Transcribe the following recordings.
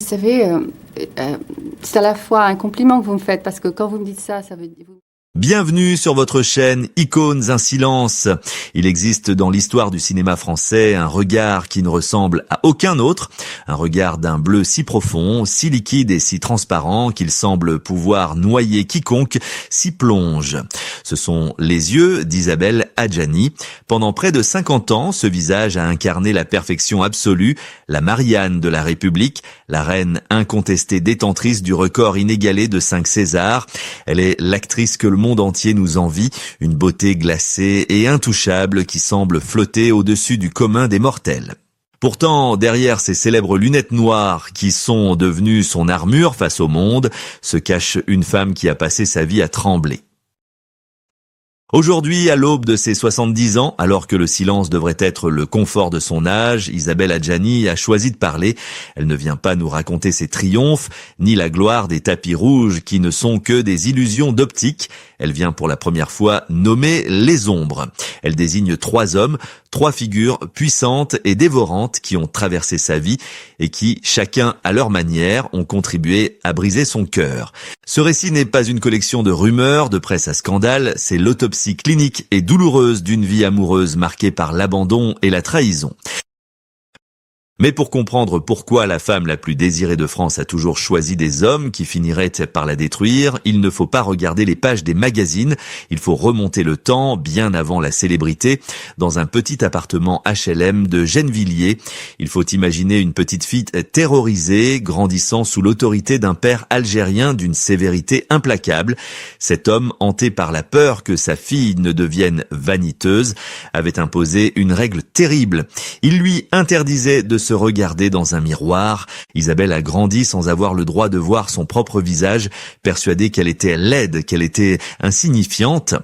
Vous savez, c'est à la fois un compliment que vous me faites parce que quand vous me dites ça, ça veut dire... Bienvenue sur votre chaîne Icônes un silence. Il existe dans l'histoire du cinéma français un regard qui ne ressemble à aucun autre, un regard d'un bleu si profond, si liquide et si transparent qu'il semble pouvoir noyer quiconque s'y plonge. Ce sont les yeux d'Isabelle Adjani. Pendant près de 50 ans, ce visage a incarné la perfection absolue, la Marianne de la République, la reine incontestée détentrice du record inégalé de 5 Césars. Elle est l'actrice que le monde entier nous envie, une beauté glacée et intouchable qui semble flotter au-dessus du commun des mortels. Pourtant, derrière ces célèbres lunettes noires qui sont devenues son armure face au monde, se cache une femme qui a passé sa vie à trembler. Aujourd'hui, à l'aube de ses 70 ans, alors que le silence devrait être le confort de son âge, Isabelle Adjani a choisi de parler. Elle ne vient pas nous raconter ses triomphes, ni la gloire des tapis rouges qui ne sont que des illusions d'optique. Elle vient pour la première fois nommer les ombres. Elle désigne 3 hommes, 3 figures puissantes et dévorantes qui ont traversé sa vie et qui, chacun à leur manière, ont contribué à briser son cœur. Ce récit n'est pas une collection de rumeurs, de presse à scandale, c'est l'autopsie clinique et douloureuse d'une vie amoureuse marquée par l'abandon et la trahison. Mais pour comprendre pourquoi la femme la plus désirée de France a toujours choisi des hommes qui finiraient par la détruire, il ne faut pas regarder les pages des magazines, il faut remonter le temps bien avant la célébrité, dans un petit appartement HLM de Gennevilliers. Il faut imaginer une petite fille terrorisée, grandissant sous l'autorité d'un père algérien d'une sévérité implacable. Cet homme, hanté par la peur que sa fille ne devienne vaniteuse, avait imposé une règle terrible. Il lui interdisait de se regarder dans un miroir. Isabelle a grandi sans avoir le droit de voir son propre visage, persuadée qu'elle était laide, qu'elle était insignifiante.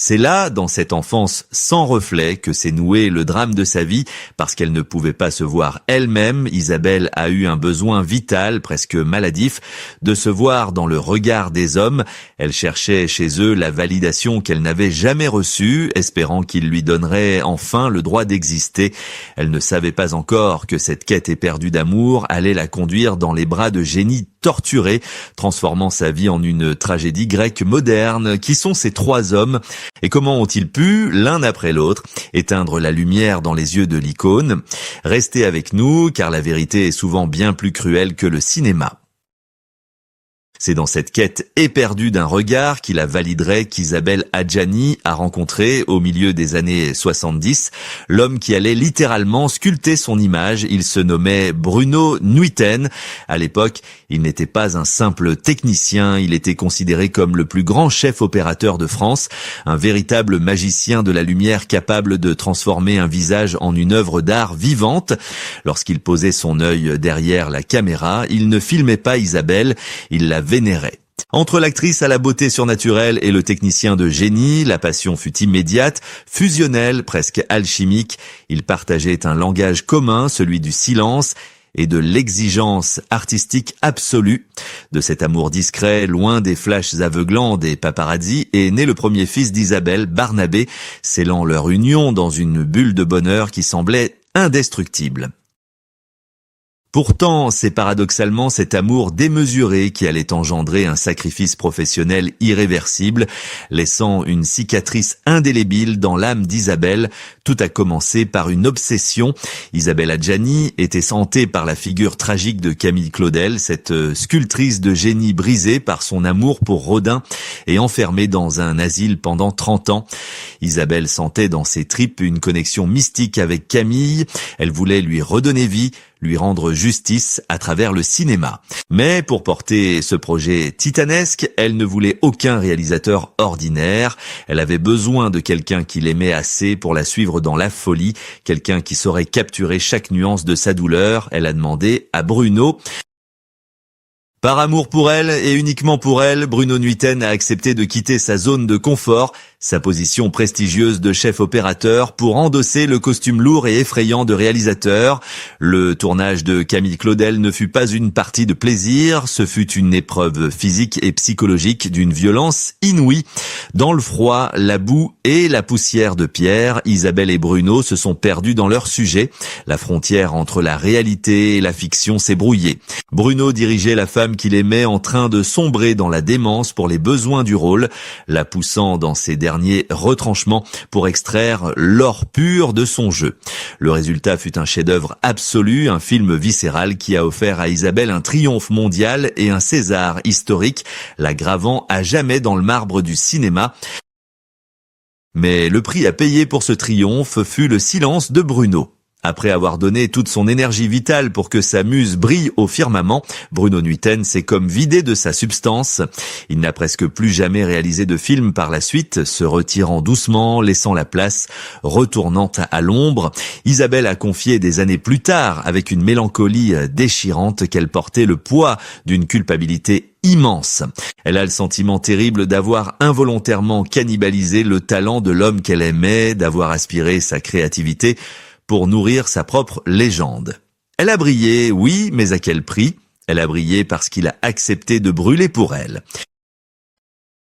C'est là, dans cette enfance sans reflet, que s'est noué le drame de sa vie. Parce qu'elle ne pouvait pas se voir elle-même, Isabelle a eu un besoin vital, presque maladif, de se voir dans le regard des hommes. Elle cherchait chez eux la validation qu'elle n'avait jamais reçue, espérant qu'ils lui donneraient enfin le droit d'exister. Elle ne savait pas encore que cette quête éperdue d'amour allait la conduire dans les bras de génies torturés, transformant sa vie en une tragédie grecque moderne. Qui sont ces 3 hommes ? Et comment ont-ils pu, l'un après l'autre, éteindre la lumière dans les yeux de l'icône ? Restez avec nous, car la vérité est souvent bien plus cruelle que le cinéma. C'est dans cette quête éperdue d'un regard qui la validerait qu'Isabelle Adjani a rencontré, au milieu des années 70, l'homme qui allait littéralement sculpter son image. Il se nommait Bruno Nuiten. À l'époque, il n'était pas un simple technicien, il était considéré comme le plus grand chef opérateur de France, un véritable magicien de la lumière capable de transformer un visage en une œuvre d'art vivante. Lorsqu'il posait son œil derrière la caméra, il ne filmait pas Isabelle, il la vénérait. Entre l'actrice à la beauté surnaturelle et le technicien de génie, la passion fut immédiate, fusionnelle, presque alchimique. Ils partageaient un langage commun, celui du silence et de l'exigence artistique absolue. De cet amour discret, loin des flashs aveuglants des paparazzis, est né le premier fils d'Isabelle, Barnabé, scellant leur union dans une bulle de bonheur qui semblait indestructible. Pourtant, c'est paradoxalement cet amour démesuré qui allait engendrer un sacrifice professionnel irréversible, laissant une cicatrice indélébile dans l'âme d'Isabelle. Tout a commencé par une obsession. Isabelle Adjani était hantée par la figure tragique de Camille Claudel, cette sculptrice de génie brisée par son amour pour Rodin et enfermée dans un asile pendant 30 ans. Isabelle sentait dans ses tripes une connexion mystique avec Camille. Elle voulait lui redonner vie, lui rendre justice à travers le cinéma. Mais pour porter ce projet titanesque, elle ne voulait aucun réalisateur ordinaire. Elle avait besoin de quelqu'un qui l'aimait assez pour la suivre dans la folie, quelqu'un qui saurait capturer chaque nuance de sa douleur. Elle a demandé à Bruno. Par amour pour elle et uniquement pour elle, Bruno Nuiten a accepté de quitter sa zone de confort, sa position prestigieuse de chef opérateur pour endosser le costume lourd et effrayant de réalisateur. Le tournage de Camille Claudel ne fut pas une partie de plaisir, ce fut une épreuve physique et psychologique d'une violence inouïe. Dans le froid, la boue et la poussière de pierre, Isabelle et Bruno se sont perdus dans leur sujet. La frontière entre la réalité et la fiction s'est brouillée. Bruno dirigeait la femme qu'il aimait en train de sombrer dans la démence pour les besoins du rôle, la poussant dans ses derniers retranchements pour extraire l'or pur de son jeu. Le résultat fut un chef-d'œuvre absolu, un film viscéral qui a offert à Isabelle un triomphe mondial et un César historique, la gravant à jamais dans le marbre du cinéma. Mais le prix à payer pour ce triomphe fut le silence de Bruno. Après avoir donné toute son énergie vitale pour que sa muse brille au firmament, Bruno Nuiten s'est comme vidé de sa substance. Il n'a presque plus jamais réalisé de film par la suite, se retirant doucement, laissant la place, retournant à l'ombre. Isabelle a confié des années plus tard, avec une mélancolie déchirante, qu'elle portait le poids d'une culpabilité immense. Elle a le sentiment terrible d'avoir involontairement cannibalisé le talent de l'homme qu'elle aimait, d'avoir aspiré sa créativité pour nourrir sa propre légende. Elle a brillé, oui, mais à quel prix? Elle a brillé parce qu'il a accepté de brûler pour elle.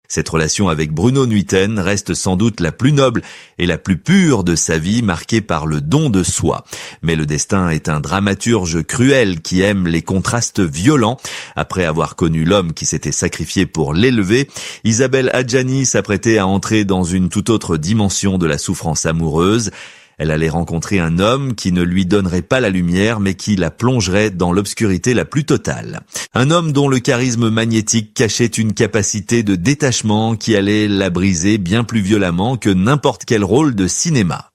Cette relation avec Bruno Nuiten reste sans doute la plus noble et la plus pure de sa vie, marquée par le don de soi. Mais le destin est un dramaturge cruel qui aime les contrastes violents. Après avoir connu l'homme qui s'était sacrifié pour l'élever, Isabelle Adjani s'apprêtait à entrer dans une toute autre dimension de la souffrance amoureuse. Elle allait rencontrer un homme qui ne lui donnerait pas la lumière, mais qui la plongerait dans l'obscurité la plus totale. Un homme dont le charisme magnétique cachait une capacité de détachement qui allait la briser bien plus violemment que n'importe quel rôle de cinéma.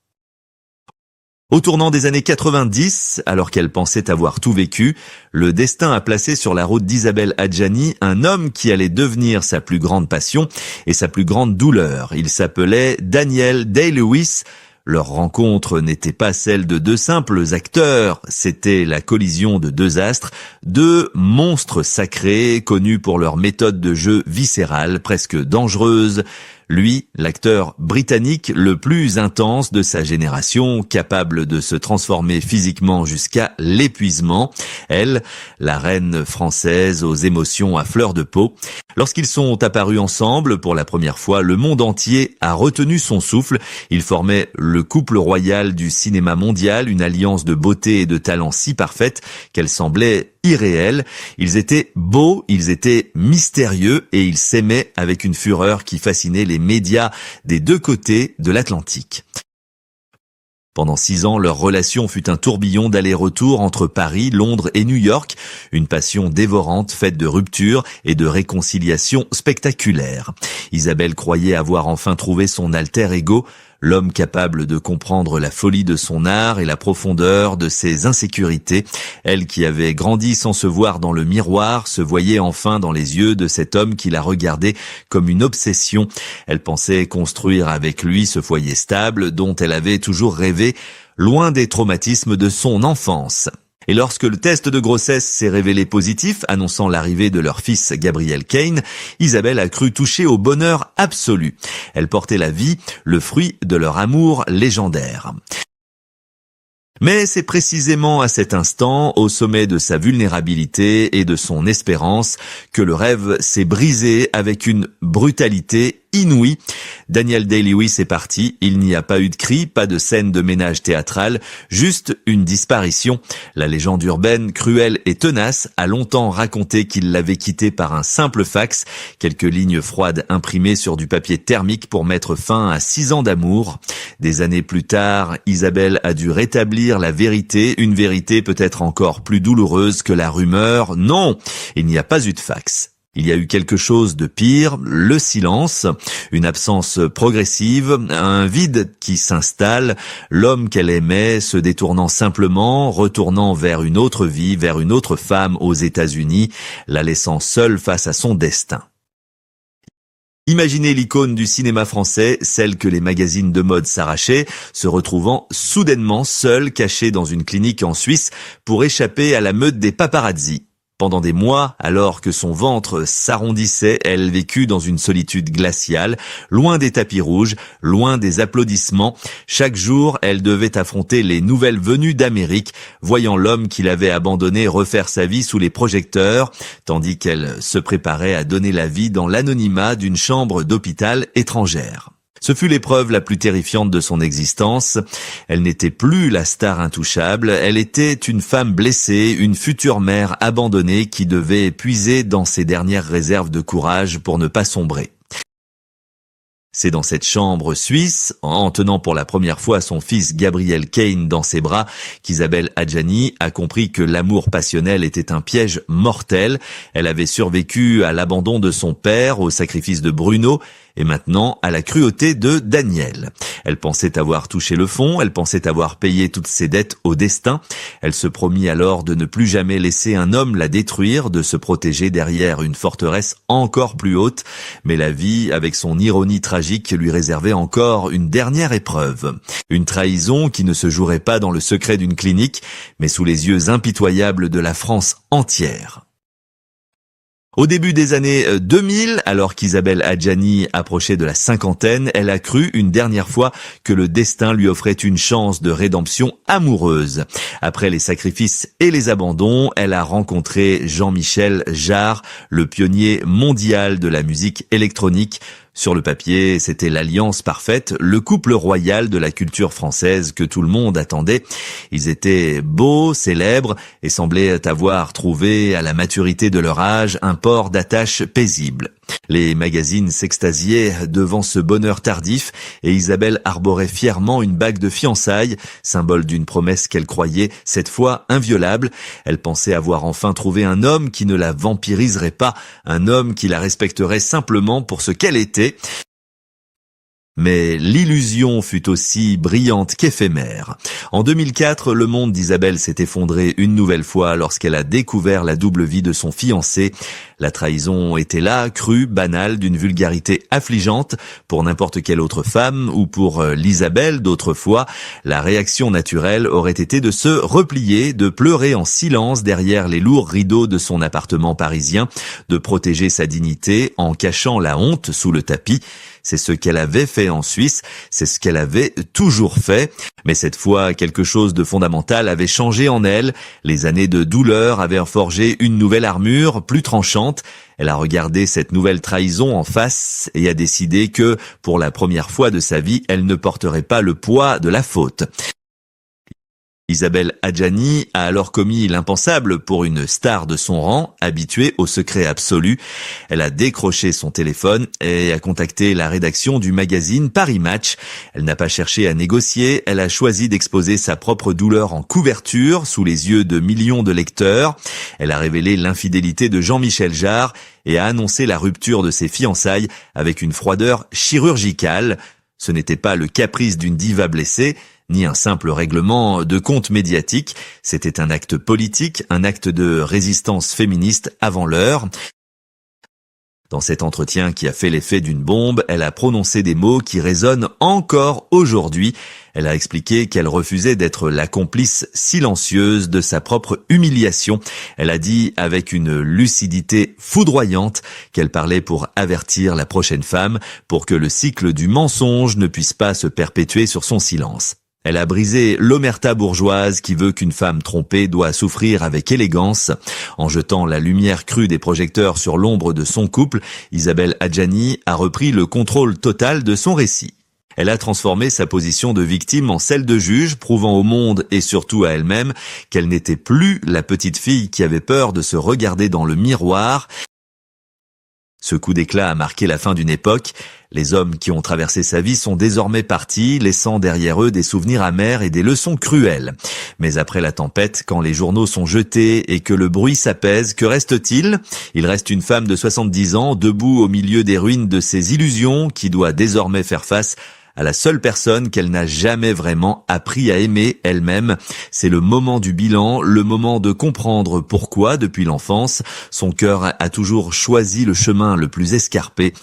Au tournant des années 90, alors qu'elle pensait avoir tout vécu, le destin a placé sur la route d'Isabelle Adjani un homme qui allait devenir sa plus grande passion et sa plus grande douleur. Il s'appelait Daniel Day-Lewis. Leur rencontre n'était pas celle de deux simples acteurs, c'était la collision de deux astres, deux monstres sacrés, connus pour leur méthode de jeu viscérale, presque dangereuse. Lui, l'acteur britannique le plus intense de sa génération, capable de se transformer physiquement jusqu'à l'épuisement. Elle, la reine française aux émotions à fleur de peau. Lorsqu'ils sont apparus ensemble pour la première fois, le monde entier a retenu son souffle. Ils formaient le couple royal du cinéma mondial, une alliance de beauté et de talent si parfaite qu'elle semblait irréelle. Ils étaient beaux, ils étaient mystérieux et ils s'aimaient avec une fureur qui fascinait les médias des deux côtés de l'Atlantique. Pendant 6 ans, leur relation fut un tourbillon d'aller-retour entre Paris, Londres et New York, une passion dévorante faite de ruptures et de réconciliations spectaculaires. Isabelle croyait avoir enfin trouvé son alter ego, l'homme capable de comprendre la folie de son art et la profondeur de ses insécurités. Elle qui avait grandi sans se voir dans le miroir, se voyait enfin dans les yeux de cet homme qui la regardait comme une obsession. Elle pensait construire avec lui ce foyer stable dont elle avait toujours rêvé, loin des traumatismes de son enfance. Et lorsque le test de grossesse s'est révélé positif, annonçant l'arrivée de leur fils Gabriel Kane, Isabelle a cru toucher au bonheur absolu. Elle portait la vie, le fruit de leur amour légendaire. Mais c'est précisément à cet instant, au sommet de sa vulnérabilité et de son espérance, que le rêve s'est brisé avec une brutalité inouïe. Daniel Day-Lewis est parti, il n'y a pas eu de cris, pas de scène de ménage théâtral, juste une disparition. La légende urbaine, cruelle et tenace, a longtemps raconté qu'il l'avait quitté par un simple fax, quelques lignes froides imprimées sur du papier thermique pour mettre fin à 6 ans d'amour. Des années plus tard, Isabelle a dû rétablir la vérité, une vérité peut-être encore plus douloureuse que la rumeur. Non, il n'y a pas eu de fax. Il y a eu quelque chose de pire, le silence, une absence progressive, un vide qui s'installe, l'homme qu'elle aimait se détournant simplement, retournant vers une autre vie, vers une autre femme aux États-Unis, la laissant seule face à son destin. Imaginez l'icône du cinéma français, celle que les magazines de mode s'arrachaient, se retrouvant soudainement seule, cachée dans une clinique en Suisse pour échapper à la meute des paparazzi. Pendant des mois, alors que son ventre s'arrondissait, elle vécut dans une solitude glaciale, loin des tapis rouges, loin des applaudissements. Chaque jour, elle devait affronter les nouvelles venues d'Amérique, voyant l'homme qu'il avait abandonné refaire sa vie sous les projecteurs, tandis qu'elle se préparait à donner la vie dans l'anonymat d'une chambre d'hôpital étrangère. Ce fut l'épreuve la plus terrifiante de son existence. Elle n'était plus la star intouchable, elle était une femme blessée, une future mère abandonnée qui devait puiser dans ses dernières réserves de courage pour ne pas sombrer. C'est dans cette chambre suisse, en tenant pour la première fois son fils Gabriel Kane dans ses bras, qu'Isabelle Adjani a compris que l'amour passionnel était un piège mortel. Elle avait survécu à l'abandon de son père, au sacrifice de Bruno, et maintenant à la cruauté de Daniel. Elle pensait avoir touché le fond, elle pensait avoir payé toutes ses dettes au destin. Elle se promit alors de ne plus jamais laisser un homme la détruire, de se protéger derrière une forteresse encore plus haute. Mais la vie, avec son ironie tragique, lui réservait encore une dernière épreuve. Une trahison qui ne se jouerait pas dans le secret d'une clinique, mais sous les yeux impitoyables de la France entière. Au début des années 2000, alors qu'Isabelle Adjani approchait de la cinquantaine, elle a cru une dernière fois que le destin lui offrait une chance de rédemption amoureuse. Après les sacrifices et les abandons, elle a rencontré Jean-Michel Jarre, le pionnier mondial de la musique électronique. Sur le papier, c'était l'alliance parfaite, le couple royal de la culture française que tout le monde attendait. Ils étaient beaux, célèbres et semblaient avoir trouvé à la maturité de leur âge un port d'attache paisible. Les magazines s'extasiaient devant ce bonheur tardif et Isabelle arborait fièrement une bague de fiançailles, symbole d'une promesse qu'elle croyait cette fois inviolable. Elle pensait avoir enfin trouvé un homme qui ne la vampiriserait pas, un homme qui la respecterait simplement pour ce qu'elle était. Mais l'illusion fut aussi brillante qu'éphémère. En 2004, le monde d'Isabelle s'est effondré une nouvelle fois lorsqu'elle a découvert la double vie de son fiancé. La trahison était là, crue, banale, d'une vulgarité affligeante pour n'importe quelle autre femme ou pour l'Isabelle d'autrefois. La réaction naturelle aurait été de se replier, de pleurer en silence derrière les lourds rideaux de son appartement parisien, de protéger sa dignité en cachant la honte sous le tapis. C'est ce qu'elle avait fait en Suisse, c'est ce qu'elle avait toujours fait. Mais cette fois, quelque chose de fondamental avait changé en elle. Les années de douleur avaient forgé une nouvelle armure, plus tranchante. Elle a regardé cette nouvelle trahison en face et a décidé que, pour la première fois de sa vie, elle ne porterait pas le poids de la faute. Isabelle Adjani a alors commis l'impensable pour une star de son rang, habituée au secret absolu. Elle a décroché son téléphone et a contacté la rédaction du magazine Paris Match. Elle n'a pas cherché à négocier, elle a choisi d'exposer sa propre douleur en couverture sous les yeux de millions de lecteurs. Elle a révélé l'infidélité de Jean-Michel Jarre et a annoncé la rupture de ses fiançailles avec une froideur chirurgicale. Ce n'était pas le caprice d'une diva blessée, ni un simple règlement de compte médiatique, c'était un acte politique, un acte de résistance féministe avant l'heure. Dans cet entretien qui a fait l'effet d'une bombe, elle a prononcé des mots qui résonnent encore aujourd'hui. Elle a expliqué qu'elle refusait d'être la complice silencieuse de sa propre humiliation. Elle a dit avec une lucidité foudroyante qu'elle parlait pour avertir la prochaine femme, pour que le cycle du mensonge ne puisse pas se perpétuer sur son silence. Elle a brisé l'omerta bourgeoise qui veut qu'une femme trompée doit souffrir avec élégance. En jetant la lumière crue des projecteurs sur l'ombre de son couple, Isabelle Adjani a repris le contrôle total de son récit. Elle a transformé sa position de victime en celle de juge, prouvant au monde et surtout à elle-même qu'elle n'était plus la petite fille qui avait peur de se regarder dans le miroir. Ce coup d'éclat a marqué la fin d'une époque. Les hommes qui ont traversé sa vie sont désormais partis, laissant derrière eux des souvenirs amers et des leçons cruelles. Mais après la tempête, quand les journaux sont jetés et que le bruit s'apaise, que reste-t-il ? Il reste une femme de 70 ans, debout au milieu des ruines de ses illusions, qui doit désormais faire face à la seule personne qu'elle n'a jamais vraiment appris à aimer elle-même. C'est le moment du bilan, le moment de comprendre pourquoi, depuis l'enfance, son cœur a toujours choisi le chemin le plus escarpé.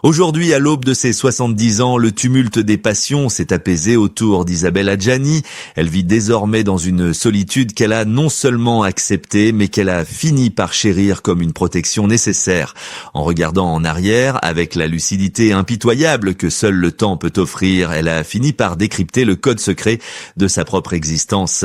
Aujourd'hui, à l'aube de ses 70 ans, le tumulte des passions s'est apaisé autour d'Isabelle Adjani. Elle vit désormais dans une solitude qu'elle a non seulement acceptée, mais qu'elle a fini par chérir comme une protection nécessaire. En regardant en arrière, avec la lucidité impitoyable que seul le temps peut offrir, elle a fini par décrypter le code secret de sa propre existence.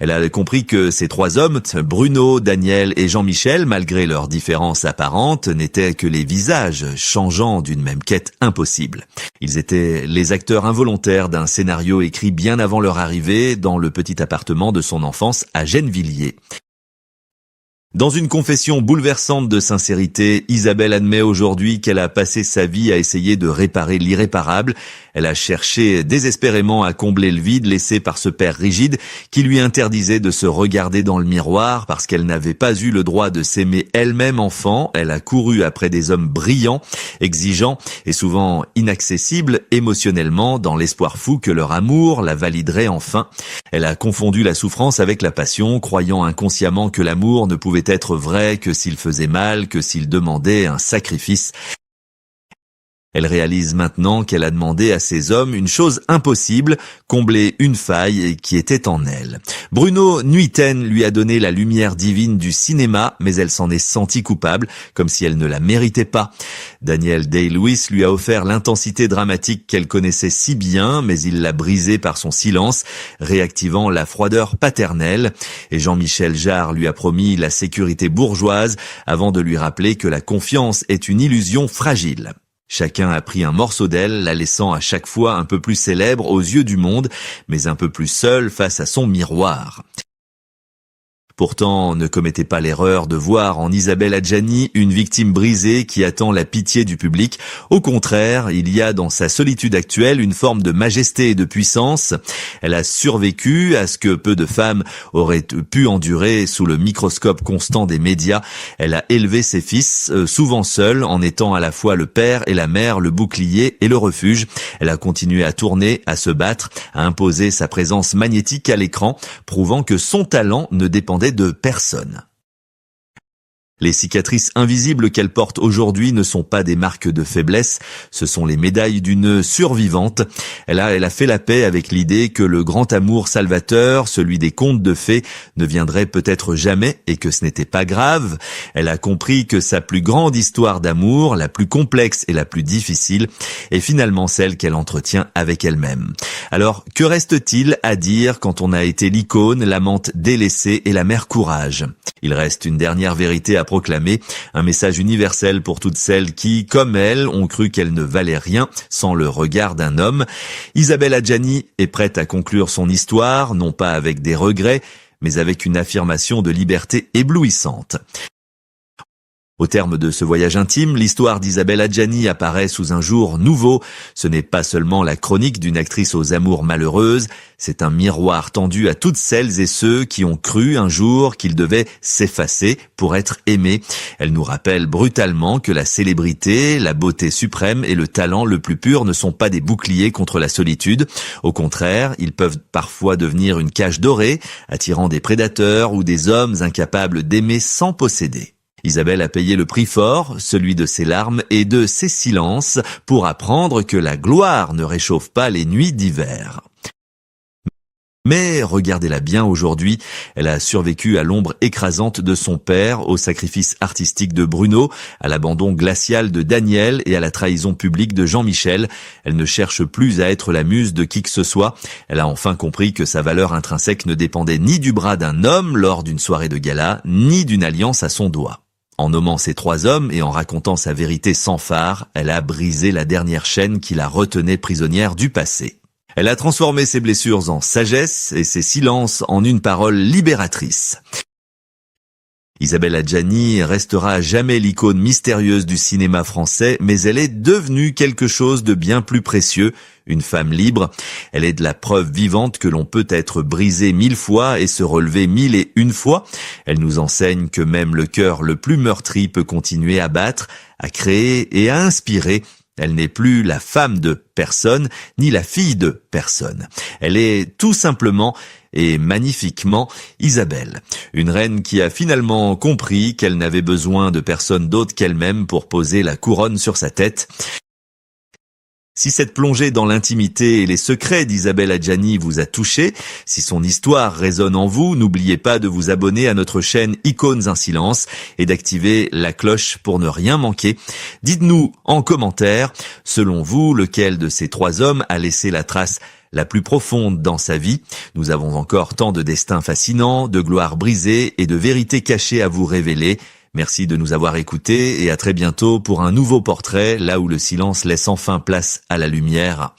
Elle a compris que ces trois hommes, Bruno, Daniel et Jean-Michel, malgré leurs différences apparentes, n'étaient que les visages changeants d'une même quête impossible. Ils étaient les acteurs involontaires d'un scénario écrit bien avant leur arrivée dans le petit appartement de son enfance à Gennevilliers. Dans une confession bouleversante de sincérité, Isabelle admet aujourd'hui qu'elle a passé sa vie à essayer de réparer l'irréparable. Elle a cherché désespérément à combler le vide laissé par ce père rigide qui lui interdisait de se regarder dans le miroir parce qu'elle n'avait pas eu le droit de s'aimer elle-même enfant. Elle a couru après des hommes brillants, exigeants et souvent inaccessibles émotionnellement dans l'espoir fou que leur amour la validerait enfin. Elle a confondu la souffrance avec la passion, croyant inconsciemment que l'amour ne pouvait être vrai que s'il faisait mal, que s'il demandait un sacrifice. Elle réalise maintenant qu'elle a demandé à ces hommes une chose impossible, combler une faille qui était en elle. Bruno Nuiten lui a donné la lumière divine du cinéma, mais elle s'en est sentie coupable, comme si elle ne la méritait pas. Daniel Day-Lewis lui a offert l'intensité dramatique qu'elle connaissait si bien, mais il l'a brisée par son silence, réactivant la froideur paternelle. Et Jean-Michel Jarre lui a promis la sécurité bourgeoise, avant de lui rappeler que la confiance est une illusion fragile. Chacun a pris un morceau d'elle, la laissant à chaque fois un peu plus célèbre aux yeux du monde, mais un peu plus seule face à son miroir. Pourtant, ne commettez pas l'erreur de voir en Isabelle Adjani une victime brisée qui attend la pitié du public. Au contraire, il y a dans sa solitude actuelle une forme de majesté et de puissance. Elle a survécu à ce que peu de femmes auraient pu endurer sous le microscope constant des médias. Elle a élevé ses fils, souvent seule, en étant à la fois le père et la mère, le bouclier et le refuge. Elle a continué à tourner, à se battre, à imposer sa présence magnétique à l'écran, prouvant que son talent ne dépendait de personne. Les cicatrices invisibles qu'elle porte aujourd'hui ne sont pas des marques de faiblesse, ce sont les médailles d'une survivante. Elle a fait la paix avec l'idée que le grand amour salvateur, celui des contes de fées, ne viendrait peut-être jamais et que ce n'était pas grave. Elle a compris que sa plus grande histoire d'amour, la plus complexe et la plus difficile, est finalement celle qu'elle entretient avec elle-même. Alors, que reste-t-il à dire quand on a été l'icône, l'amante délaissée et la mère courage ? Il reste une dernière vérité à proclamer, un message universel pour toutes celles qui, comme elle, ont cru qu'elle ne valait rien sans le regard d'un homme. Isabelle Adjani est prête à conclure son histoire, non pas avec des regrets, mais avec une affirmation de liberté éblouissante. Au terme de ce voyage intime, l'histoire d'Isabelle Adjani apparaît sous un jour nouveau. Ce n'est pas seulement la chronique d'une actrice aux amours malheureuses, c'est un miroir tendu à toutes celles et ceux qui ont cru un jour qu'ils devaient s'effacer pour être aimés. Elle nous rappelle brutalement que la célébrité, la beauté suprême et le talent le plus pur ne sont pas des boucliers contre la solitude. Au contraire, ils peuvent parfois devenir une cage dorée, attirant des prédateurs ou des hommes incapables d'aimer sans posséder. Isabelle a payé le prix fort, celui de ses larmes et de ses silences, pour apprendre que la gloire ne réchauffe pas les nuits d'hiver. Mais regardez-la bien aujourd'hui, elle a survécu à l'ombre écrasante de son père, au sacrifice artistique de Bruno, à l'abandon glacial de Daniel et à la trahison publique de Jean-Michel. Elle ne cherche plus à être la muse de qui que ce soit. Elle a enfin compris que sa valeur intrinsèque ne dépendait ni du bras d'un homme lors d'une soirée de gala, ni d'une alliance à son doigt. En nommant ces trois hommes et en racontant sa vérité sans phare, elle a brisé la dernière chaîne qui la retenait prisonnière du passé. Elle a transformé ses blessures en sagesse et ses silences en une parole libératrice. Isabelle Adjani restera à jamais l'icône mystérieuse du cinéma français, mais elle est devenue quelque chose de bien plus précieux, une femme libre. Elle est de la preuve vivante que l'on peut être brisé 1000 fois et se relever 1001 fois. Elle nous enseigne que même le cœur le plus meurtri peut continuer à battre, à créer et à inspirer. Elle n'est plus la femme de personne, ni la fille de personne. Elle est tout simplement et magnifiquement Isabelle, une reine qui a finalement compris qu'elle n'avait besoin de personne d'autre qu'elle-même pour poser la couronne sur sa tête. Si cette plongée dans l'intimité et les secrets d'Isabelle Adjani vous a touché, si son histoire résonne en vous, n'oubliez pas de vous abonner à notre chaîne Icônes in Silence et d'activer la cloche pour ne rien manquer. Dites-nous en commentaire, selon vous, lequel de ces 3 hommes a laissé la trace la plus profonde dans sa vie. Nous avons encore tant de destins fascinants, de gloires brisées et de vérités cachées à vous révéler. Merci de nous avoir écoutés et à très bientôt pour un nouveau portrait, là où le silence laisse enfin place à la lumière.